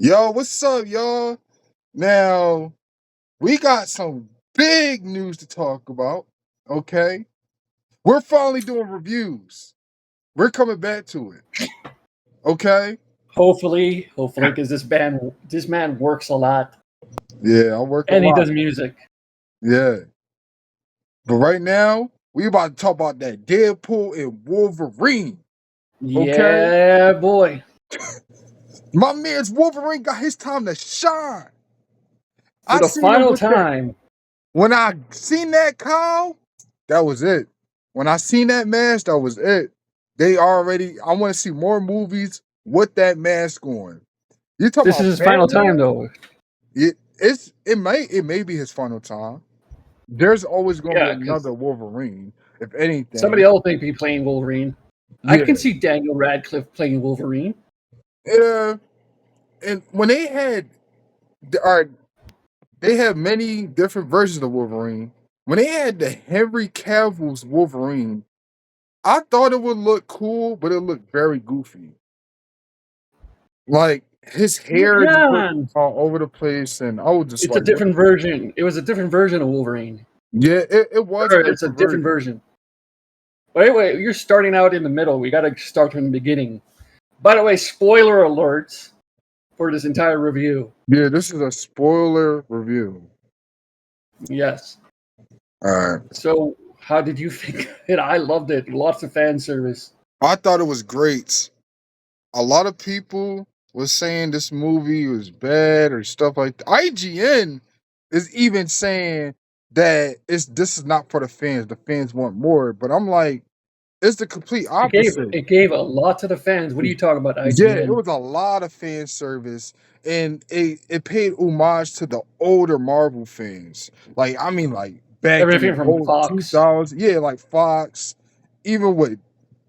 Yo, what's up, y'all? Now, we got some big news to talk about, okay? We're finally doing reviews. We're coming back to it, okay? Hopefully, because this man works a lot Yeah, I work a and he lot. does music. Yeah. But right now, we about to talk about that Deadpool and Wolverine, okay? Yeah, boy. My man's Wolverine got his time to shine. For I the seen him final with that. time, When I seen that Kyle, that was it. When I seen that mask, that was it. I want to see more movies with that mask on. You talking this is about his final time, Batman? though. It may be his final time. There's always gonna be Yeah, because another Wolverine, if anything. somebody else may be playing Wolverine. I Yeah. can see Daniel Radcliffe playing Wolverine. Yeah. And when they had many different versions of Wolverine. When they had the Henry Cavill's Wolverine, I thought it would look cool, but it looked very goofy. Like his hair just Yeah, looked man. all over the place, and I was just It's a like, "What?" different version. It was a different version of Wolverine. Yeah, it was a Or it's a different different version. version. Wait, you're starting out in the middle. We got to start from the beginning. By the way, spoiler alerts for this entire review. Yeah, this is a spoiler review. Yes. All right, So, how did you think it? I loved it. Lots of fan service. I thought it was great. A lot of people was saying this movie was bad or stuff like that. IGN is even saying that this is not for the fans. The fans want more, but I'm like, it's the complete opposite. It gave a lot to the fans. What are you talking about, Yeah, it IGN? was a lot of fan service, and it paid homage to the older Marvel fans. Like I mean, like back in the Everything from old Fox. 2000s. Yeah, like Fox. Even with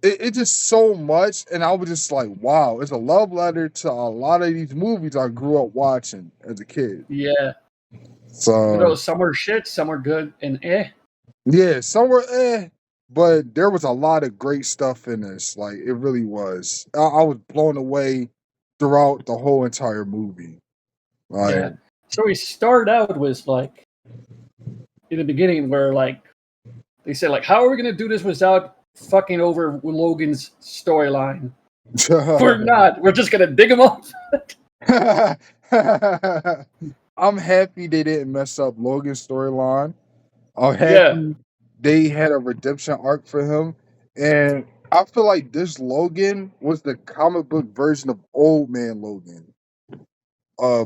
it just so much, and I was just like, wow, it's a love letter to a lot of these movies I grew up watching as a kid. Yeah. Even though So some were shit, some were good, and yeah, some were but there was a lot of great stuff in this. Like it really was. I was blown away throughout the whole entire movie. yeah. Like So we start out with like in the beginning where like they said like, how are we gonna do this without fucking over Logan's storyline? We're not. We're just gonna dig him up. I'm happy they didn't mess up Logan's storyline. I'm Yeah. happy they had a redemption arc for him. And I feel like this Logan was the comic book version of Old Man Logan.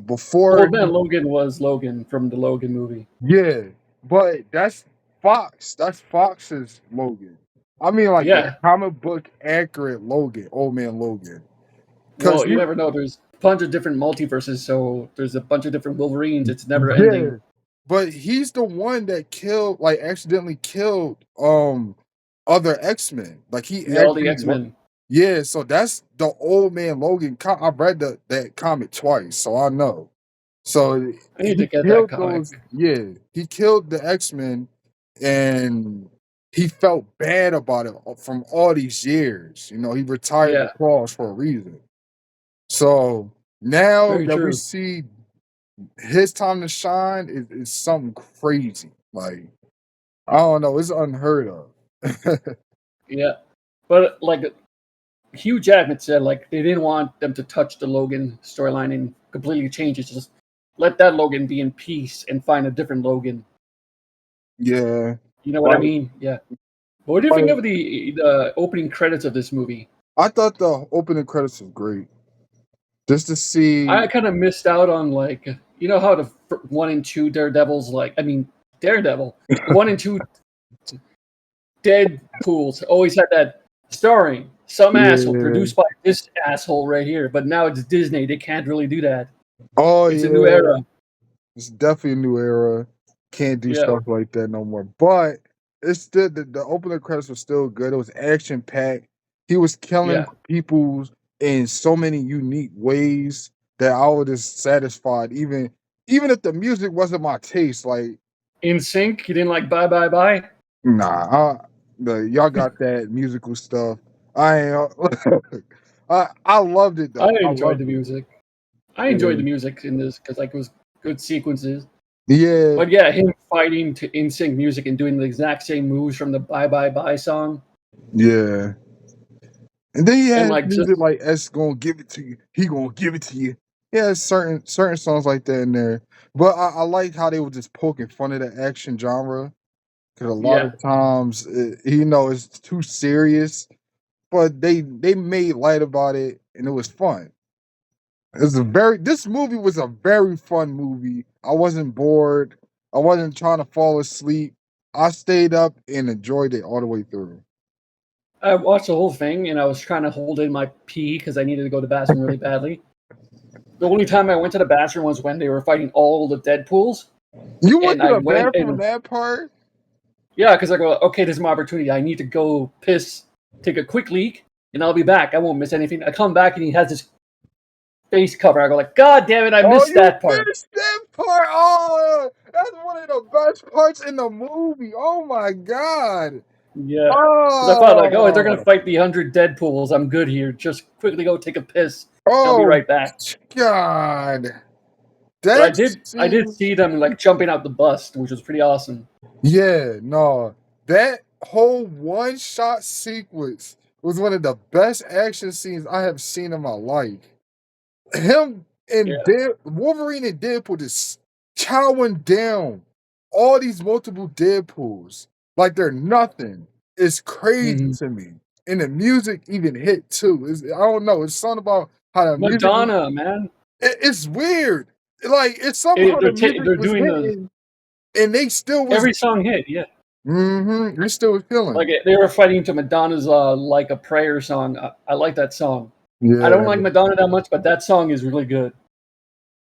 Before Old Man Logan was Logan from the Logan movie. yeah, but that's Fox. That's Fox's Logan. I mean, like the Yeah. comic book accurate Logan, Old Man Logan. Because Well, you never know. There's a bunch of different multiverses, so there's a bunch of different Wolverines. It's never yeah, ending. but he's the one that killed, like, accidentally killed other X-Men. Like he Yeah, all the actually, X-Men. yeah. So that's the Old Man Logan. I read that comic twice, so I know. So I need to he get that killed comic. those. Yeah, he killed the X-Men, and he felt bad about it from all these years. You know, he retired the Yeah, claws for a reason. So now very that we true. see his time to shine is something crazy. Like I don't know, it's unheard of. Yeah, but like Hugh Jackman said, like they didn't want them to touch the Logan storyline and completely change it. Just let that Logan be in peace and find a different Logan. Yeah, You know what I like, mean? Yeah. But what do you think like of the opening credits of this movie? I thought the opening credits was great. Just to I see, kind of missed out on like you know how the 1 and 2 Daredevils Daredevil the 1 and 2 Deadpools always had that starring some asshole yeah. produced by this asshole right here. But now it's Disney; they can't really do that. Oh It's a new yeah, era. it's definitely a new era. Can't do Yeah, stuff like that no more. But it's still the opening credits was still good. It was action packed. He was killing yeah. people in so many unique ways that I was just satisfied. Even if the music wasn't my taste, like In Sync, you didn't like Bye Bye Bye? nah, y'all got that musical stuff. I ain't, I loved it I though. I enjoyed the loved it. music. I enjoyed the music in this because like it was good sequences. Yeah, But yeah, him fighting to in sync music and doing the exact same moves from the Bye Bye Bye song, yeah. And then he and has like just music like S gonna give it to you. He gonna give it to you. Yeah, certain songs like that in there. But I like how they were just poking fun of the action genre. Because a lot yeah, of times, it's too serious. But they made light about it, and it was fun. This movie was a very fun movie. I wasn't bored. I wasn't trying to fall asleep. I stayed up and enjoyed it all the way through. I watched the whole thing and I was trying to hold in my pee because I needed to go to the bathroom really badly. The only time I went to the bathroom was when they were fighting all the Deadpools, You went and to I the went bathroom and that part? yeah, because I go, okay, this is my opportunity. I need to go piss, take a quick leak, and I'll be back. I won't miss anything. I come back and he has this face cover. I go like, God damn it, I Oh, missed you that part. missed that part. Oh, that's one of the best parts in the movie. Oh my god. Yeah, because I thought like, oh, they're gonna Oh, fight the 100 Deadpools. I'm good here. Just quickly go take a piss. I'll be oh right back. god. But That I did scene. see them like jumping out the bus, which was pretty awesome. Yeah, no. That whole one shot sequence was one of the best action scenes I have seen in my life. Him and Yeah. Wolverine and Deadpool just chowing down all these multiple Deadpools like they're nothing. It's crazy Mhm. to me. And the music even hit too. I don't know. It's something about how the music. Madonna, man. It's weird. Like it's somehow the music They're was doing the hitting, and they still was. every song hit. Yeah. Mm-hmm. They still was Like feeling. they were fighting to Madonna's "Like a Prayer" song. I like that song. I don't Yeah. like Madonna that much, but that song is really good.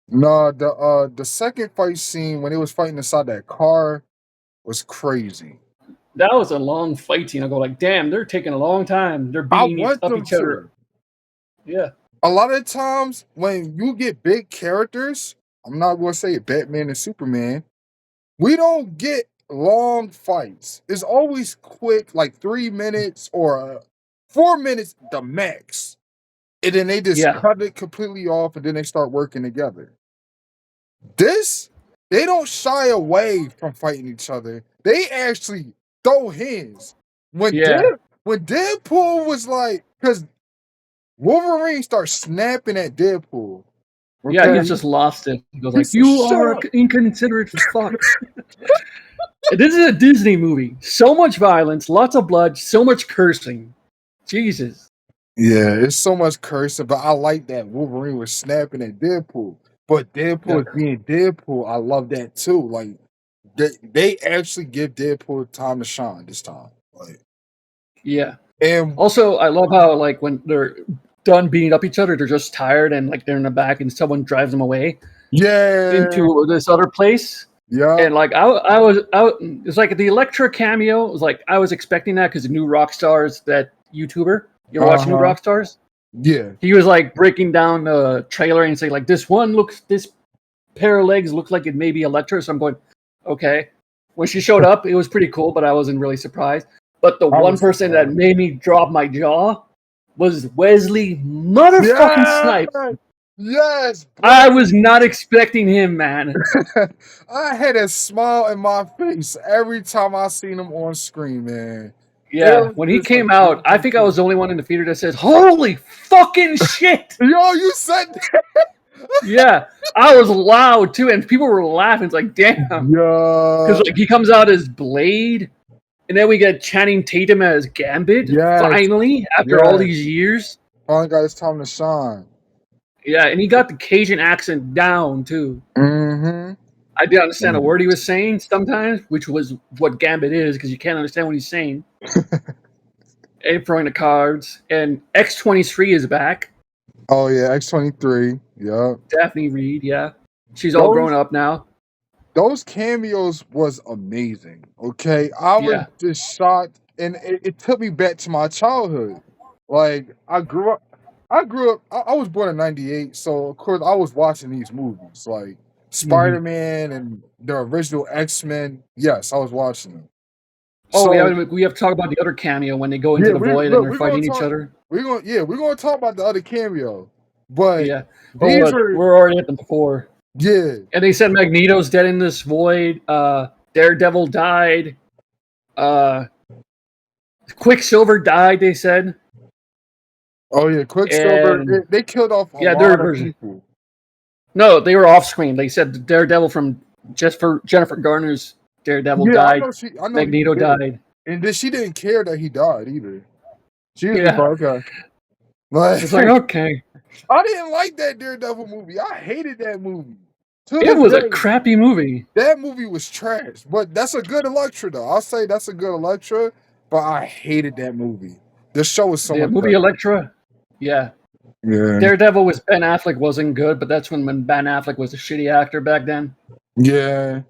No, the second fight scene when they was fighting inside that car was crazy. That was a long fight scene. I go like, damn, they're taking a long time. They're I beating want up them each other. to. Yeah, A lot of times when you get big characters, I'm not gonna say Batman and Superman, we don't get long fights. It's always quick, like 3 minutes or 4 minutes the max. And then they just yeah, cut it completely off and then they start working together. This, they don't shy away from fighting each other. They actually throw hands. When yeah, Dead, when Deadpool was like, because Wolverine starts snapping at Deadpool. yeah. Okay, He's just lost it. He goes he like, said, "You "Shut are an up." inconsiderate fuck." This is a Disney movie. So much violence, lots of blood, so much cursing. Jesus. Yeah, it's so much cursing, but I like that Wolverine was snapping at Deadpool. But Yeah, Deadpool is being Deadpool. I love that too. Like they actually give Deadpool time to shine this time. Like yeah. and Also, I love how like when they're done beating up each other, they're just tired and like they're in the back, and someone drives them away yeah, into this other place. yeah, And like it's like the Electra cameo. It was like I was expecting that because the new Rockstars, that YouTuber. You ever watch New uh-huh. Rockstars? Yeah. He was like breaking down the trailer and saying like this pair of legs looks like it may be Electra. So I'm going, okay. When she showed up, it was pretty cool, but I wasn't really surprised. But the I one was person that surprised. made me drop my jaw was Wesley motherfucking Yeah, Snipes. yes, I bro. was not expecting him, man. I had a smile in my face every time I seen him on screen, man. It Yeah, was when he just a came out, I beautiful think I was thing. the only one in the theater that says, "Holy fucking shit!" Yo, you said Yeah, I was loud too, and people were laughing. It's like, damn, because yeah, like he comes out as Blade, and then we get Channing Tatum as Gambit. yes, Finally, after all yes. these years. Finally got his time to shine. Yeah, and he got the Cajun accent down too. Mm-hmm. I didn't understand a word he was saying sometimes, which was what Gambit is, because you can't understand what he's saying. And throwing the cards, and X-23 is back. Oh yeah, X-23. Yeah. Daphne Reed, yeah, she's all grown Those up now. those cameos was amazing. Okay. I was Yeah. just shocked and it took me back to my childhood. Like I grew up I was born in 98, so of course I was watching these movies like Hmm. Spider-Man and the original X-Men. Yes, I was watching them. Oh, So we have to talk about the other cameo when they go into yeah, the we void and look, they're fighting each other. we're gonna talk about the other cameo. But Yeah. these But are we're already at them before. yeah. And they said Magneto's dead in this void. Daredevil died. Quicksilver died, they said. Oh yeah, Quicksilver. And They killed off a yeah, their lot of version. people. No, they were off screen. They said the Daredevil from Jennifer Garner's Daredevil Yeah, died. I know he Magneto did. died. And then she didn't care that he died either. She was just Yeah. like, okay. Like, It's like, okay. I didn't like that Daredevil movie. I hated that movie. To It this was a day, crappy movie. that movie was trash. But that's a good Elektra, though. I'll say that's a good Elektra. But I hated that movie. The show was so The much movie better. Elektra. Yeah. Yeah. Daredevil was Ben Affleck wasn't good, but that's when Ben Affleck was a shitty actor back then. Yeah.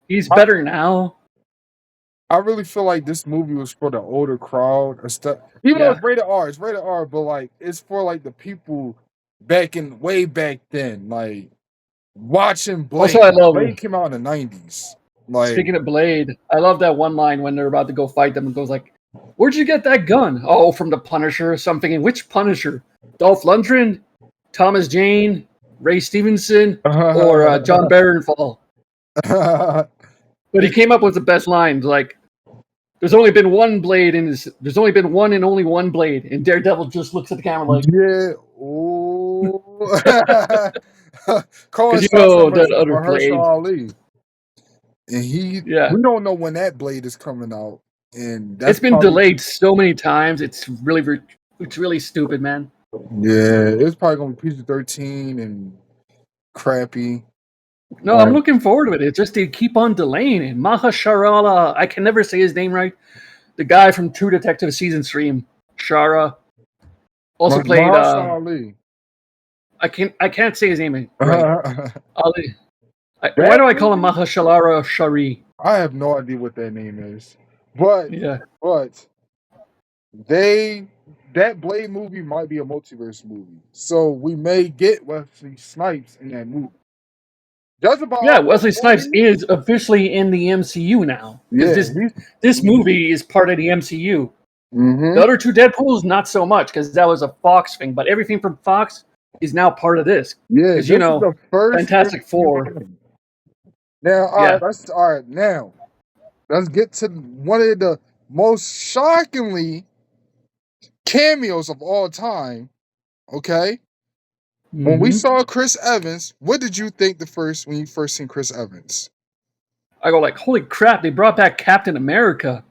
He's better now. I really feel like this movie was for the older crowd and stuff. Even though it's rated R, but like it's for like the people way back then, like watching Blade. Also, I love Blade came out in the 90s. Like speaking of Blade, I love that one line when they're about to go fight them. It goes like, "Where'd you get that gun?" Oh, from the Punisher or something. And which Punisher? Dolph Lundgren, Thomas Jane, Ray Stevenson, or John Barenfall? But he came up with the best lines. Like, there's only been one blade in this. There's only been one and only one blade. And Daredevil just looks at the camera like, yeah. Oh. Calling because you shots know from that other Mahershala blade. Ali. And Yeah. we don't know when that Blade is coming out. And that's It's been delayed so many times. It's really stupid, man. Yeah, it's probably gonna be PG-13 and crappy. No, I'm looking forward to it. It's just they keep on delaying it. Mahasharala, I can never say his name right. The guy from True Detective season 3, Shara, also played. Ali. I can't say his name right. Ali. Why do I call him Mahashalara Shari? I have no idea what that name is, but Yeah, but that Blade movie might be a multiverse movie, so we may get Wesley Snipes in that movie. That's about yeah. Wesley Snipes is officially in the MCU now. Yeah, this movie is part of the MCU. Mm-hmm. The other two Deadpools, not so much, because that was a Fox thing. But everything from Fox is now part of this. Yeah, because you know, the first Fantastic Four. Now, all right. Now, let's get to one of the most shockingly cameos of all time. Okay, when we saw Chris Evans, what did you think when you first seen Chris Evans? I go like, holy crap! They brought back Captain America.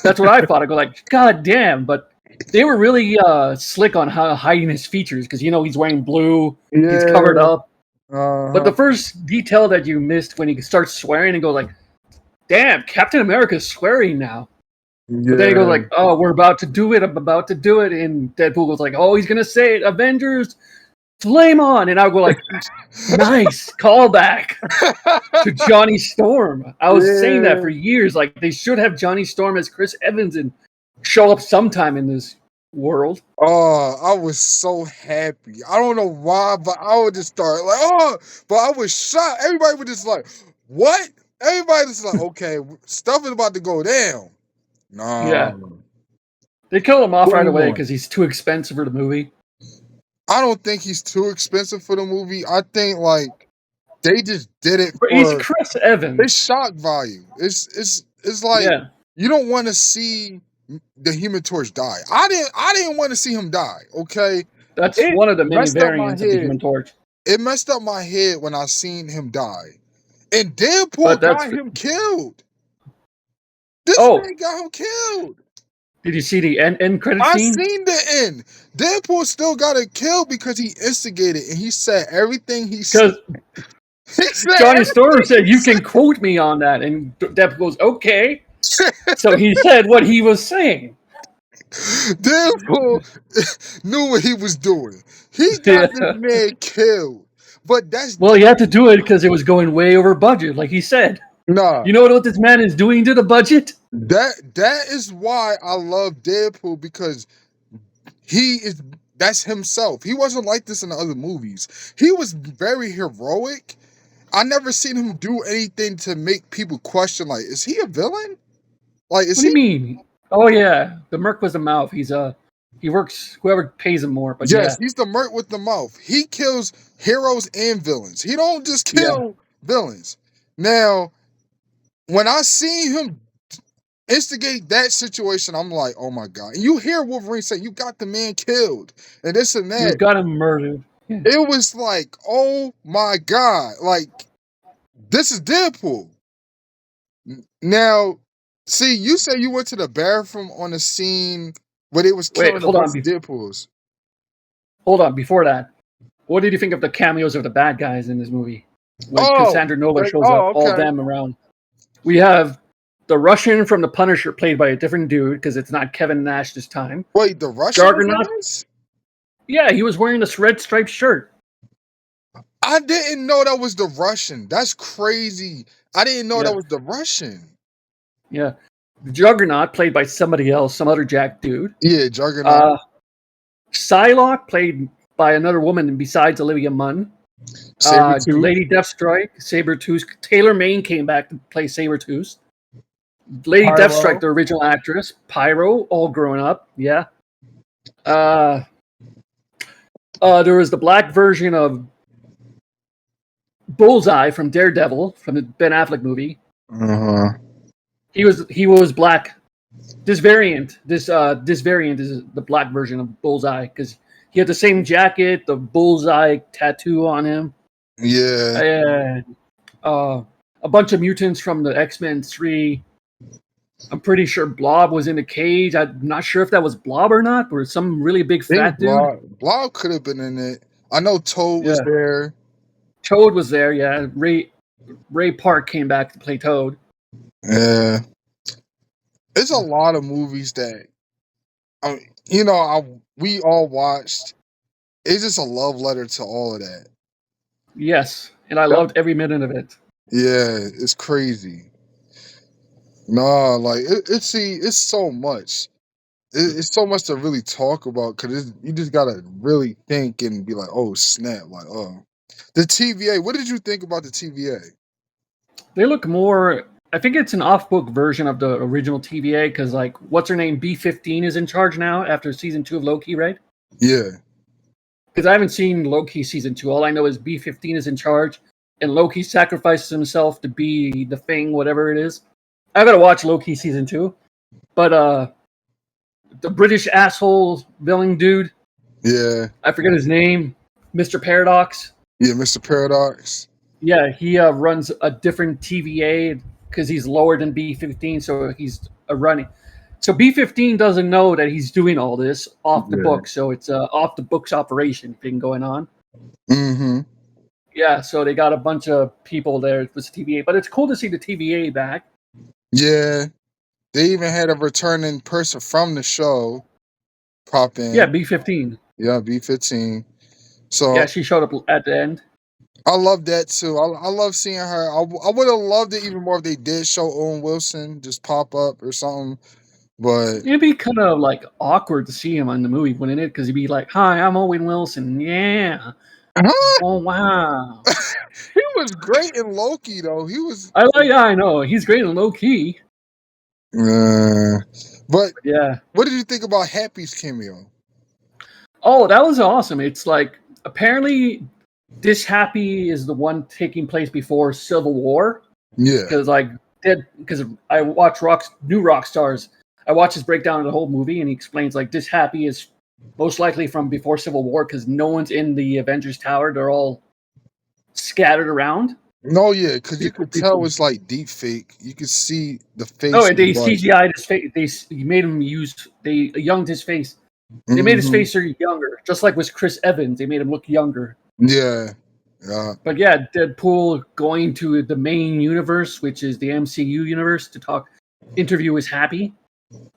That's what I thought. I go like, god damn! But they were really slick on how hiding his features because you know he's wearing blue. Yeah. He's covered up. But the first detail that you missed when he starts swearing and goes like, damn, Captain America's swearing now. Yeah. But then he goes like, oh, we're about to do it. I'm about to do it. And Deadpool goes like, oh, he's going to say it. Avengers, flame on. And I'll go like, nice callback to Johnny Storm. I was saying that for years. Like, they should have Johnny Storm as Chris Evans and show up sometime in this world. Oh, I was so happy. I don't know why, but I would just start like, oh, but I was shocked. Everybody was just like, what? Everybody was like, okay, stuff is about to go down. No. Yeah. They kill him off right away because he's too expensive for the movie. I don't think he's too expensive for the movie. I think like they just did it for he's Chris Evans. It's shock value. It's like you don't want to see the Human Torch die. I didn't want to see him die. Okay, that's one of the many variants of the Human Torch. It messed up my head when I seen him die, and Deadpool got him killed. This man got him killed. Did you see the end credit scene? I seen the end. Deadpool still got it killed because he instigated and he said everything he said. Johnny Storm said, you can quote me on that. And Deadpool goes, okay. So he said what he was saying. Deadpool knew what he was doing. He got this man killed. But well, he had to do it because it was going way over budget, like he said. Nah. You know what this man is doing to the budget? That is why I love Deadpool, because that's himself. He wasn't like this in the other movies. He was very heroic. I never seen him do anything to make people question, like, is he a villain? Like, what do you mean? Oh yeah, the Merc was a mouth. He's a He works whoever pays him more, but Yes, yeah. he's the merc with the mouth. He kills heroes and villains. He don't just Yeah. kill villains. Now, when I see him instigate that situation, I'm like, oh my god. And you hear Wolverine say, "You got the man killed," and this and You that. got him murdered. Yeah. It was like, oh my god, like this is Deadpool. Now, see, you say you went to the bathroom on the scene where they was Wait, killing a bunch of Deadpools. hold on. Before that, what did you think of the cameos of the bad guys in this movie? When Oh, Cassandra Nova like, shows up, oh, all okay. them around. We have the Russian from The Punisher, played by a different dude because it's not Kevin Nash this time. Wait, the Russian was in Juggernaut. this? Yeah, he was wearing this red striped shirt. I didn't know that was the Russian. That's crazy. I didn't know Yeah. that was the Russian. Yeah. Juggernaut, played by somebody else, some other jack dude. Yeah, Juggernaut. Psylocke, played by another woman besides Olivia Munn. Sabretooth. Lady Deathstrike, Sabretooth. Taylor Mayne came back to play Sabretooth. Lady Pyro. Deathstrike, the original actress. Pyro, all grown up. Yeah. There was the black version of Bullseye from Daredevil, from the Ben Affleck movie. Uh-huh. He was black. This variant is the black version of Bullseye because he had the same jacket, the Bullseye tattoo on him. Yeah. And a bunch of mutants from the X-Men 3. I'm pretty sure Blob was in the cage. I'm not sure if that was Blob or not, or some really big fat dude. Blob could have been in it. I know Toad was there. Toad was there, yeah. Ray Park came back to play Toad. Yeah. There's a lot of movies that we all watched. It's just a love letter to all of that. Yes, and I loved every minute of it. Yeah, it's crazy. Nah, like it's so much. It's so much to really talk about because you just gotta really think and be like, oh snap, like the TVA. What did you think about the TVA? They look more. I think it's an off-book version of the original TVA because, like, what's her name? B-15 is in charge now after season 2 of Loki, right? Yeah. Because I haven't seen Loki season 2. All I know is B-15 is in charge, and Loki sacrifices himself to be the Thing, whatever it is. I gotta watch Loki season 2, but the British asshole villain dude. Yeah. I forget his name. Mr. Paradox. Yeah, Mr. Paradox. Yeah, he runs a different TVA because he's lower than B-15, so he's running. So B-15 doesn't know that he's doing all this off the books, so it's off the books operation thing going on. Mm-hmm. Yeah, so they got a bunch of people there with the TVA, but it's cool to see the TVA back. Yeah, they even had a returning person from the show pop in. Yeah, B-15. Yeah, B-15. So yeah, she showed up at the end. I love that too. I love seeing her. I would have loved it even more if they did show Owen Wilson just pop up or something. But it'd be kind of like awkward to see him on the movie, wouldn't it? Because he'd be like, "Hi, I'm Owen Wilson." Yeah. Oh wow. He was great in Loki, though. He was. I know he's great in low key. But yeah, what did you think about Happy's cameo? Oh, that was awesome. It's like apparently this Happy is the one taking place before Civil War. Yeah. Because I watch New Rockstars. I watch his breakdown of the whole movie, and he explains like this Happy is most likely from before Civil War because no one's in the Avengers Tower. They're all scattered around. No, yeah, because you could tell it's like deep fake. You could see the face. Oh, and they CGI'd his face. They made him they younged his face. They made his face younger, just like with Chris Evans. They made him look younger. Yeah. But yeah, Deadpool going to the main universe, which is the MCU universe, to interview with Happy,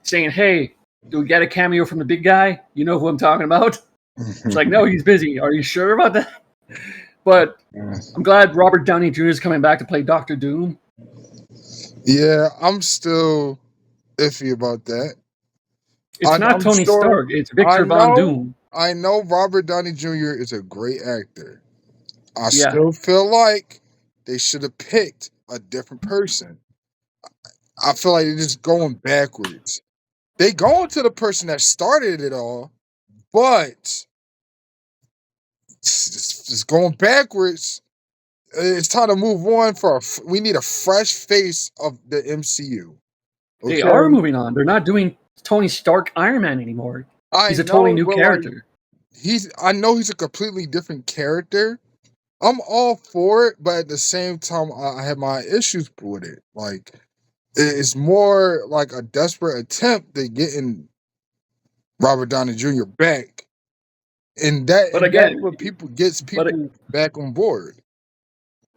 saying, "Hey, do we get a cameo from the big guy? You know who I'm talking about?" It's like, no, he's busy. Are you sure about that? But I'm glad Robert Downey Jr. is coming back to play Doctor Doom. Yeah, I'm still iffy about that. It's not Tony Stark. It's Victor Von Doom. I know Robert Downey Jr. is a great actor. I still feel like they should have picked a different person. I feel like they're just going backwards. they going to the person that started it all, but it's going backwards. It's time to move on. We need a fresh face of the MCU. Okay? They are moving on. They're not doing Tony Stark Iron Man anymore. He's a totally new character. I know he's a completely different character. I'm all for it, but at the same time, I have my issues with it. Like, it's more like a desperate attempt to getting Robert Downey Jr. back, and that's what gets people back on board.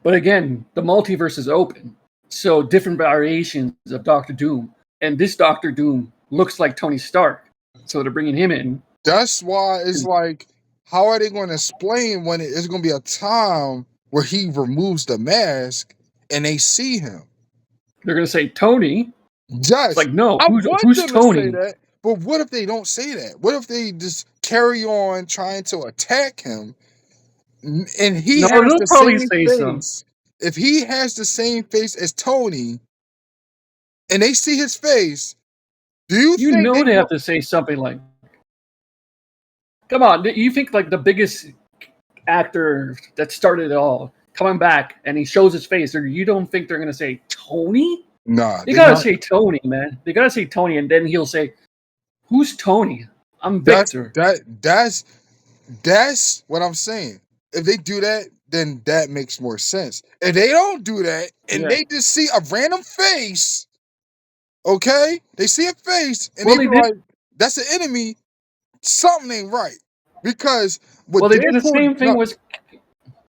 But again, the multiverse is open, so different variations of Doctor Doom, and this Doctor Doom looks like Tony Stark, so they're bringing him in. That's why it's like, how are they going to explain when it's going to be a time where he removes the mask and they see him? They're going to say Tony. Yes. It's like, no, I who's want Tony? to say that, but what if they don't say that? What if they just carry on trying to attack him, and he has the same face? If he has the same face as Tony, and they see his face, do you think they have to say something like, come on, you think like the biggest actor that started it all coming back and he shows his face, or you don't think they're going to say Tony? Nah, they got to say Tony, man. They got to say Tony, and then he'll say, who's Tony? I'm Victor. That's what I'm saying. If they do that, then that makes more sense. If they don't do that, and they just see a random face, okay? They see a face, and they be like, that's an enemy. Something ain't right. Because with they did the same thing with...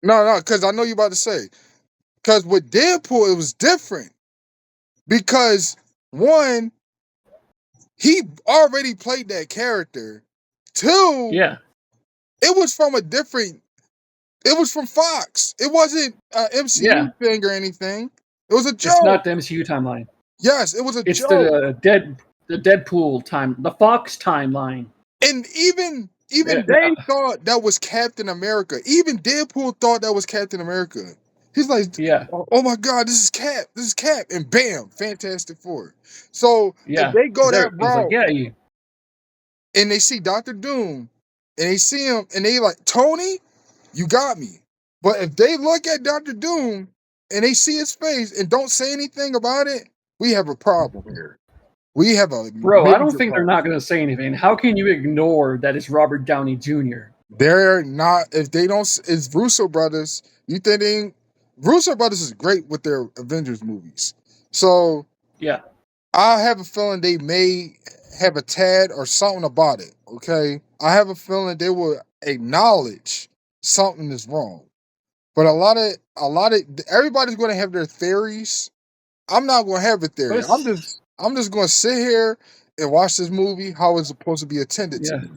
No, because I know you're about to say. Because with Deadpool, it was different. Because, one, he already played that character. Two, it was from it was from Fox. It wasn't an MCU thing or anything. It was a joke. It's not the MCU timeline. Yes, it was a joke. It's the Deadpool time, the Fox timeline. And even they thought that was Captain America. Even Deadpool thought that was Captain America. He's like, oh my God, this is Cap. This is Cap. And bam, Fantastic Four. So if they go that route, and they see Dr. Doom, and they see him, and they like, Tony, you got me. But if they look at Dr. Doom, and they see his face, and don't say anything about it, we have a problem here. We have a I don't think they're not going to say anything. How can you ignore that it's Robert Downey Jr.? They're not. If they don't, it's Russo brothers. You think Russo brothers is great with their Avengers movies. So I have a feeling they may have a tad or something about it. Okay, I have a feeling they will acknowledge something is wrong. But a lot of everybody's going to have their theories. I'm not going to have a theory. I'm just going to sit here and watch this movie how it's supposed to be attended to.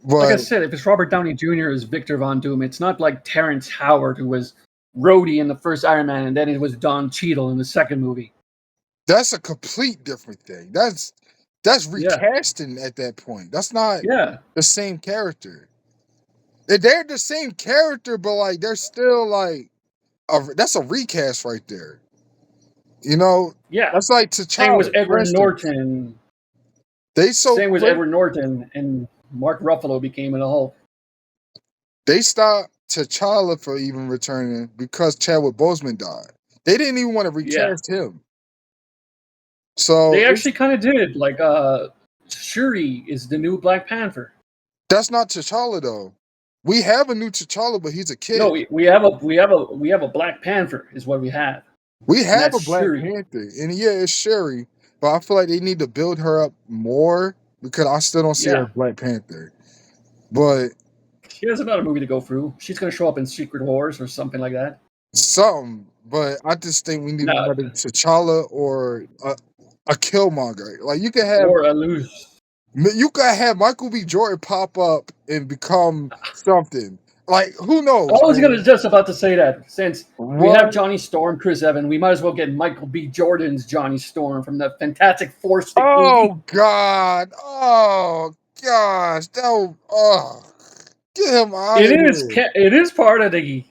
But, like I said, if it's Robert Downey Jr. as Victor Von Doom, it's not like Terrence Howard, who was Rhodey in the first Iron Man, and then it was Don Cheadle in the second movie. That's a complete different thing. That's recasting at that point. That's not the same character. They're the same character, but like they're still like that's a recast right there. You know, that's like T'Challa. Same with Edward Norton. Same with Edward Norton, and Mark Ruffalo became the Hulk. They stopped T'Challa for even returning because Chadwick Boseman died. They didn't even want to recast him. So they actually kind of did. Like Shuri is the new Black Panther. That's not T'Challa though. We have a new T'Challa, but he's a kid. No, we have a Black Panther is what we have. We have a Black Panther, and it's Shuri, but I feel like they need to build her up more because I still don't see her as Black Panther. But she has another movie to go through. She's going to show up in Secret Wars or something like that. Something, but I just think we need another T'Challa or a Killmonger. Like you could have you could have Michael B. Jordan pop up and become something. Like, who knows? I was just about to say that. Since we have Johnny Storm, Chris Evans, we might as well get Michael B. Jordan's Johnny Storm from the Fantastic Four movie. Oh, God. Oh, gosh. Get him out of here. It is part of the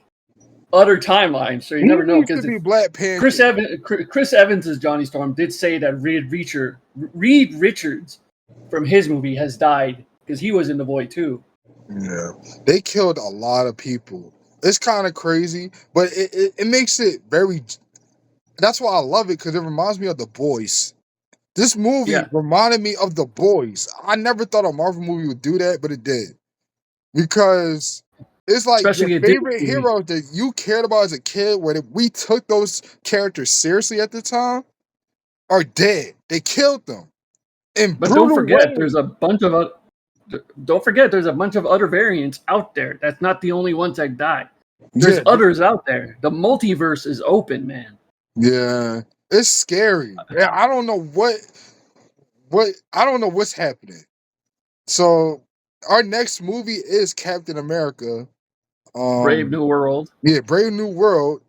other timelines, so you He never know. needs to Because be Black Panther. Chris Evans as Johnny Storm did say that Reed Richards from his movie has died because he was in the Void too. Yeah, they killed a lot of people. It's kind of crazy, but it makes it very. That's why I love it, because it reminds me of The Boys. This movie Yeah, reminded me of The Boys. I never thought a Marvel movie would do that, but it did. Because it's like your especially a Disney favorite movie. heroes that you cared about as a kid, where we took those characters seriously at the time, are dead. They killed them in But don't brutal forget, ways. don't forget, there's a bunch of other variants out there. That's not the only ones that died. There's Yeah, others out there. The multiverse is open, man. yeah. It's scary. Yeah, I don't know I don't know what's happening. So our next movie is Captain America. Brave Um, New World. yeah, Brave New World,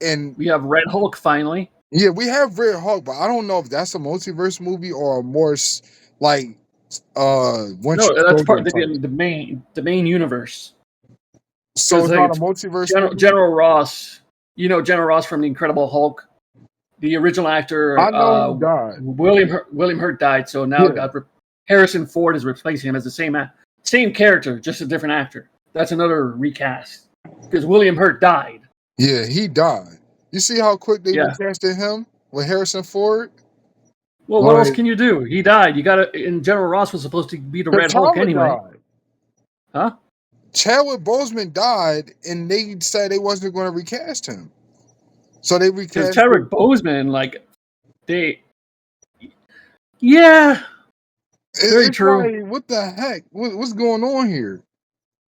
and We have Red Hulk finally. yeah, we have Red Hulk, but I don't know if that's a multiverse movie or a more like Winter No, that's Soldier part of type. the main universe. So Because it's like not a it's multiverse movie. General Ross. You know General Ross from the Incredible Hulk. The original actor I know he died. William Hurt died, so now Yeah, Harrison Ford is replacing him as the same character, just a different actor. That's another recast because William Hurt died. yeah, he died. You see how quick they Yeah. recasted him with Harrison Ford? Well, what else Like, can you do? He died. You got to. And General Ross was supposed to be the Red Hulk T'Challa anyway, died. huh? Chadwick Boseman died, and they said they wasn't going to recast him. So they Because recast Chadwick it. Boseman, like they, yeah, very It's true. like, what the heck? What's going on here?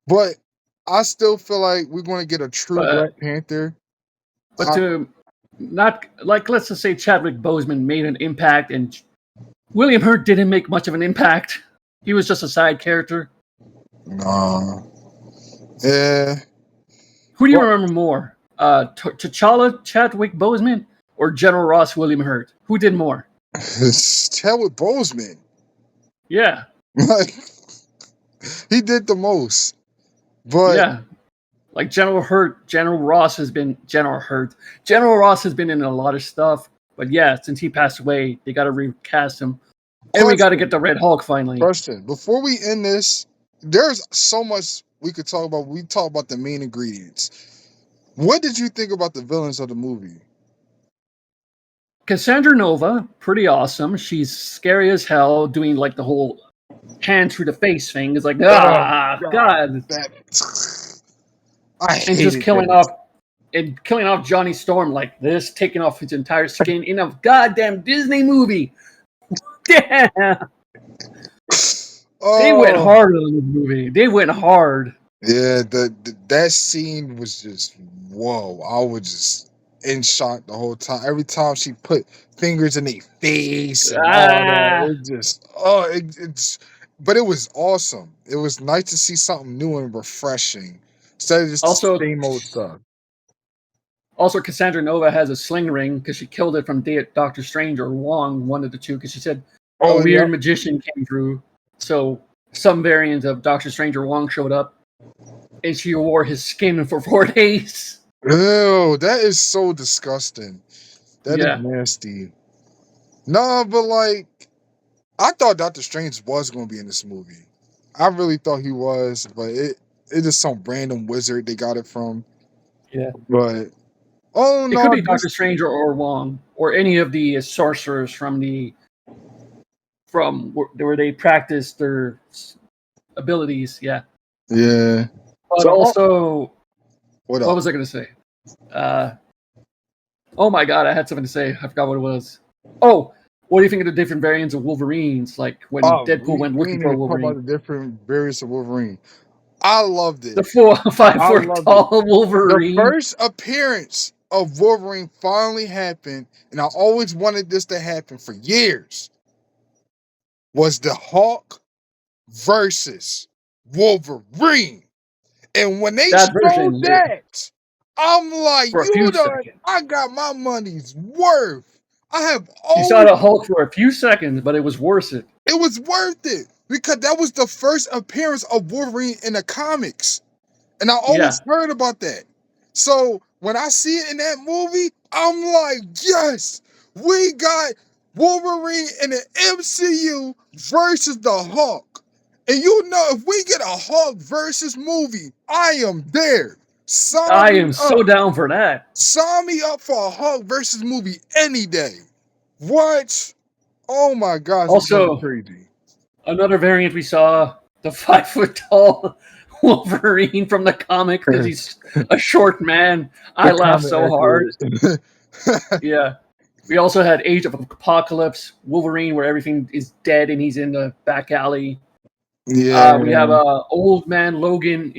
But I still feel like we're going to get a true Black But Panther. but to not like let's just say Chadwick Boseman made an impact, and William Hurt didn't make much of an impact. He was just a side character. Nah. Yeah. Who do you Well, remember more? T'Challa, Chadwick Boseman, or General Ross, William Hurt? Who did more? it's Chadwick Boseman. Yeah, Like, he did the most. But yeah. Like General Ross has been General Ross has been in a lot of stuff. But yeah, since he passed away, they got to recast him, and we got to get question, the Red Hulk finally. question. Before we end this, there's so much we could talk about. We talk about the main ingredients. What did you think about the villains of the movie? Cassandra Nova, pretty awesome. She's scary as hell, doing like the whole hand through the face thing. It's like Oh God, God, that I and just hated that. killing off Johnny Storm like this, taking off his entire skin in a goddamn Disney movie. Damn. They went Oh hard on this movie. They went hard. yeah, that scene was just whoa. I was just in shock the whole time. Every time she put fingers in their face and all that, Ah. it just it's. But it was awesome. It was nice to see something new and refreshing instead of just the Also, same old stuff. also Cassandra Nova has a sling ring because she killed it from Doctor Strange or Wong, one of the two, because she said a Oh yeah. weird magician came through. So some variant of Doctor Strange or Wong showed up, and she wore his skin for 4 days. Ew, that is so disgusting. That is Yeah. nasty. No, but like I thought Doctor Strange was gonna be in this movie. I really thought he was, but it is some random wizard they got it from. Yeah. But oh It could no, be Doctor Strange or Wong or any of the sorcerers from where they practice their abilities. Yeah. yeah. But So also, what what else? was I going to say? Oh my God, I had something to say. I forgot what it was. Oh, what do you think of the different variants of Wolverines? Like when Oh, Deadpool we, went we looking ain't for a even talk about Wolverine. the different variants of Wolverine. I loved it. The 5 I foot loved it. tall The Wolverine. first appearance of Wolverine finally happened, and I always wanted this to happen for years. Was the Hulk versus Wolverine. And when they That showed version that, I'm like, for a few you done, seconds. I got my money's worth. I have You saw always, the Hulk for a few seconds, but it was worth it. it was worth it because that was the first appearance of Wolverine in the comics. And I Yeah. always heard about that. So when I see it in that movie, I'm like, yes, we got Wolverine in the MCU versus the Hulk. And you know, if we get a Hulk versus movie, I am there. Sign I me am so up. down for that. Sign me up for a Hulk versus movie any day. What? Oh my gosh, it's gonna be Also, crazy. another variant we saw, the 5 foot tall Wolverine from the comic because he's a short man. I The laughed comment so hard. accurate. Yeah. We also had Age of Apocalypse, Wolverine, where everything is dead and he's in the back alley. Yeah. We have old man Logan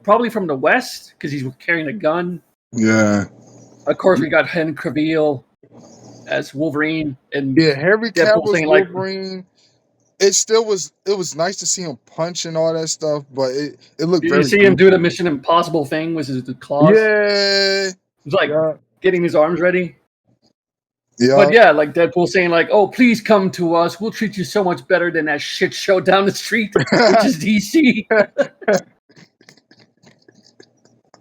probably from the West because he's carrying a gun. Yeah. Of course, we got Henry Cavill as Wolverine and Yeah, Henry Deadpool Cavill's saying like, Wolverine. It was nice to see him punch and all that stuff, but it looked "Did you very see him do the goofy. Mission Impossible thing with his claws?" Yeah. He's like Yeah. getting his arms ready. Yeah. But yeah, like Deadpool saying like, "Oh, please come to us. We'll treat you so much better than that shit show down the street, which is DC." Oh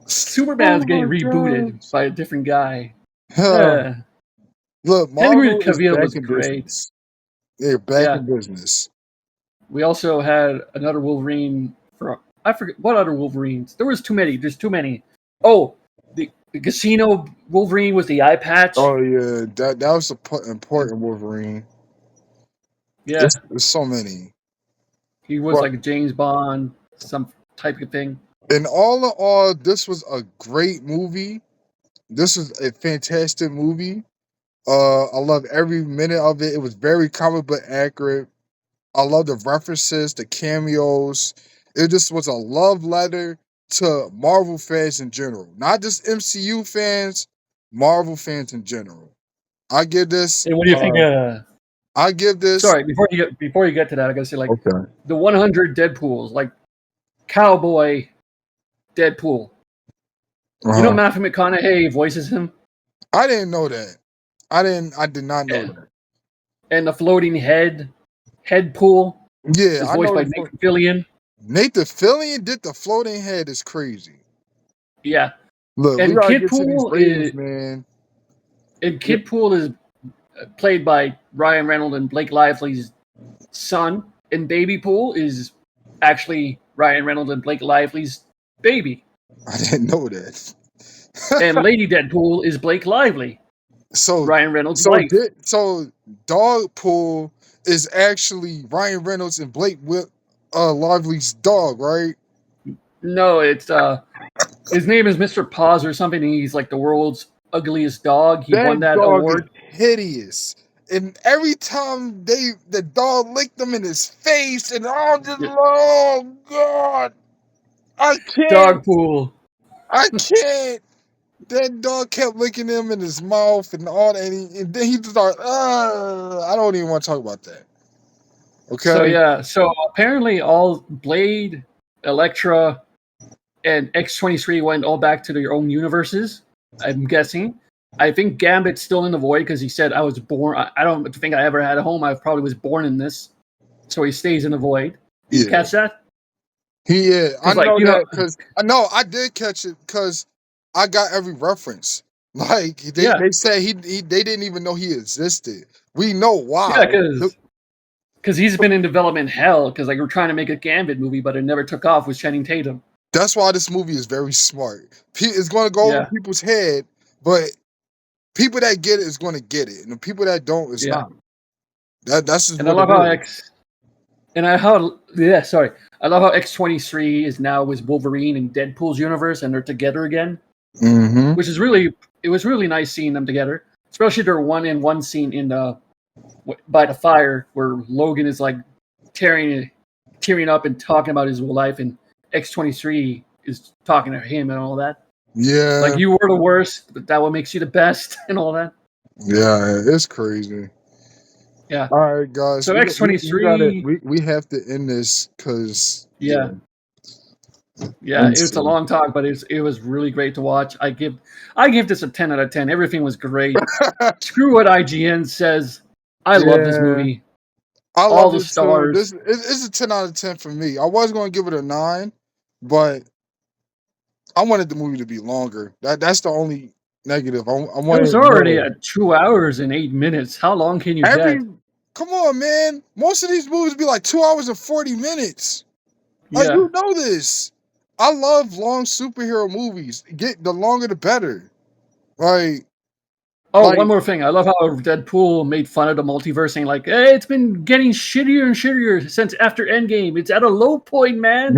Superman's my getting rebooted gosh. by a different guy. Huh. Yeah. Look, Henry Marvel is Cavill back was in great. business. They're back Yeah. in business. We also had another Wolverine I forget what other Wolverines. There was too many. There's too many. Oh, the casino Wolverine with the eye patch. Oh yeah, that was important Wolverine. Yeah. There's so many. He was But like a James Bond, some type of thing. in all, this was a great movie. This was a fantastic movie. I love every minute of it. It was very comic book accurate. I love the references, the cameos. It just was a love letter to Marvel fans in general, not just MCU fans, Marvel fans in general. I give this. And what do you think? I give this. Sorry, before you get to that, I gotta say like Okay. the 100 Deadpools, like Cowboy Deadpool. You know Matthew McConaughey voices him, I didn't know that. I did not know that. and the floating Headpool Yeah, is I voiced know by Nathan Fillion. Nathan Fillion did the floating head is crazy. Yeah, Look, we and gotta get to these ratings, man. Kidpool is played by Ryan Reynolds and Blake Lively's son, and Baby Pool is actually Ryan Reynolds and Blake Lively's baby. I didn't know that. And Lady Deadpool is Blake Lively. So Ryan Reynolds' wife. So Dogpool is actually Ryan Reynolds and Blake Lively's dog, right? No, it's his name is Mr. Paws or something. And he's like the world's ugliest dog. He won that dog award. is hideous. And every time the dog licked him in his face, and oh god, I can't. Dogpool. I can't. That dog kept licking him in his mouth and all that, and then he just started. I don't even want to talk about that. Okay. So yeah, so apparently all Blade, Elektra, and X-23 went all back to their own universes. I'm guessing. I think Gambit's still in the void because he said, "I was born. I don't think I ever had a home. I probably was born in this." So he stays in the void. Did you catch that? I like, know you know- that because I did catch it because I got every reference. Like they said they didn't even know he existed. We know why. Yeah, because he's been in development hell. Because like we're trying to make a Gambit movie, but it never took off with Channing Tatum. That's why this movie is very smart. It's going to go over people's head, but people that get it is going to get it, and the people that don't is not. That's just. And I love how I love how X-23 is now with Wolverine and Deadpool's universe, and they're together again. Mm-hmm. Which is it was really nice seeing them together, especially their one-in-one scene in by the fire where Logan is like tearing up and talking about his whole life, and X-23 is talking to him and all that. Yeah, like you were the worst, but that what makes you the best, and all that. Yeah, it's crazy. Yeah. All right, guys. So X-23, we have to end this because it's a long talk, but it was really great to watch. I give this a 10 out of 10. Everything was great. Screw what IGN says. I love this movie. I love all the stars. It's a 10 out of 10 for me. I was going to give it a 9, but I wanted the movie to be longer. That's the only negative. I It was wanted already more. at 2 hours and 8 minutes. How long can you Every get? Come on, man. Most of these movies be like 2 hours and 40 minutes. Like Yeah. you know this. I love long superhero movies. Get the longer the better. Like Oh, one like more thing. I love how Deadpool made fun of the multiverse, saying like, "Hey, it's been getting shittier and shittier since after Endgame. It's at a low point, man."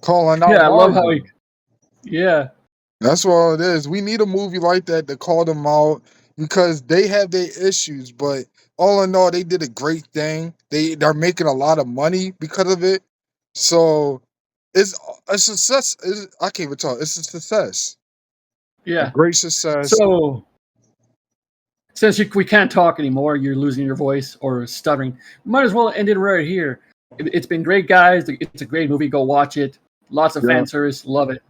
calling out Yeah, I love how Marvel. he. Yeah, That's all it is. We need a movie like that to call them out because they have their issues, but all in all, they did a great thing. They're making a lot of money because of it. So it's a success. I can't even talk. It's a success. A yeah. great success. So since we can't talk anymore, you're losing your voice or stuttering. Might as well end it right here. It's been great, guys. It's a great movie. Go watch it. Lots of Yeah. fan service. Love it.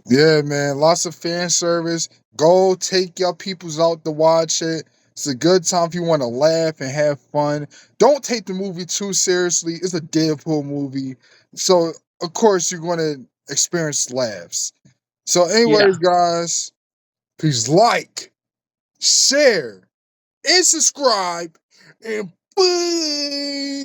Yeah, man. Lots of fan service. Go take your peoples out to watch it. It's a good time if you want to laugh and have fun. Don't take the movie too seriously. It's a Deadpool movie. So, of course, you're going to experience laughs. So, anyways, Yeah. guys, please like, share, and subscribe. And bye.